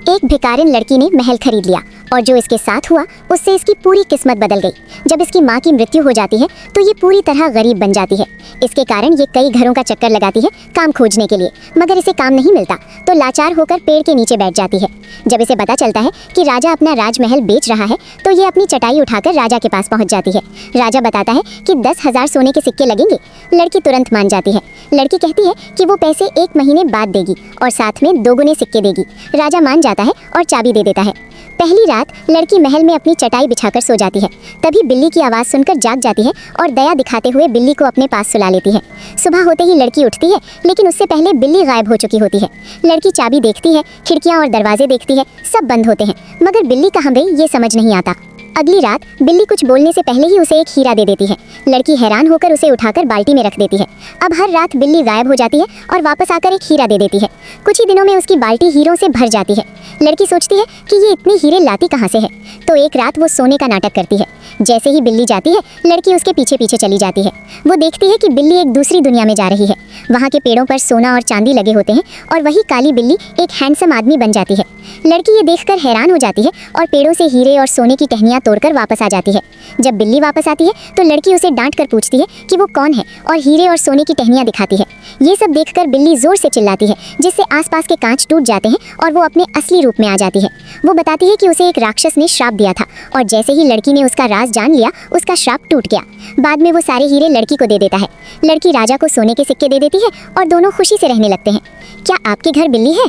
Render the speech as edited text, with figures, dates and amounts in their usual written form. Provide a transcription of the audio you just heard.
एक भिखारिन लड़की ने महल खरीद लिया और जो इसके साथ हुआ उससे इसकी पूरी किस्मत बदल गई। जब इसकी माँ की मृत्यु हो जाती है तो ये पूरी तरह गरीब बन जाती है। इसके कारण ये कई घरों का चक्कर लगाती है काम खोजने के लिए, मगर इसे काम नहीं मिलता तो लाचार होकर पेड़ के नीचे बैठ जाती है। जब इसे पता चलता है कि राजा अपना राजमहल बेच रहा है तो ये अपनी चटाई उठाकर राजा के पास पहुंच जाती है। राजा बताता है कि 10,000 सोने के सिक्के लगेंगे। लड़की तुरंत मान जाती है। लड़की कहती है कि वो पैसे 1 महीने बाद देगी और साथ में 2 गुने सिक्के देगी। राजा मान जाता है और चाबी दे देता है। पहली रात लड़की महल में अपनी चटाई बिछाकर सो जाती है। तभी बिल्ली की आवाज़ सुनकर जाग जाती है और दया दिखाते हुए बिल्ली को अपने पास सुला लेती है। सुबह होते ही लड़की उठती है, लेकिन उससे पहले बिल्ली गायब हो चुकी होती है। लड़की चाबी देखती है, खिड़कियाँ और दरवाजे देखती है, सब बंद होते हैं, मगर बिल्ली कहाँ गई ये समझ नहीं आता। अगली रात बिल्ली कुछ बोलने से पहले ही उसे एक हीरा दे देती है। लड़की हैरान होकर उसे उठाकर बाल्टी में रख देती है। अब हर रात बिल्ली गायब हो जाती है और वापस आकर एक हीरा दे देती है। कुछ ही दिनों में उसकी बाल्टी हीरों से भर जाती है। लड़की सोचती है कि ये इतने हीरे लाती कहाँ से है, तो एक रात वो सोने का नाटक करती है। जैसे ही बिल्ली जाती है लड़की उसके पीछे पीछे चली जाती है। वो देखती है कि बिल्ली एक दूसरी दुनिया में जा रही है। वहाँ के पेड़ों पर सोना और चांदी लगे होते हैं और वही काली बिल्ली एक हैंडसम आदमी बन जाती है। लड़की ये देखकर हैरान हो जाती है और पेड़ों से हीरे और सोने की टहनियाँ तोड़कर वापस आ जाती है। जब बिल्ली वापस आती है तो लड़की उसे डांट कर पूछती है कि वो कौन है और हीरे और सोने की टहनियाँ दिखाती है। ये सब देखकर बिल्ली जोर से चिल्लाती है, जिससे आसपास के कांच टूट जाते हैं और वो अपने असली रूप में आ जाती है। वो बताती है कि उसे एक राक्षस ने श्राप दिया था और जैसे ही लड़की ने उसका राज जान लिया उसका श्राप टूट गया। बाद में वो सारे हीरे लड़की को दे देता है। लड़की राजा को सोने के सिक्के दे देती है और दोनों खुशी से रहने लगते हैं। क्या आपके घर बिल्ली है?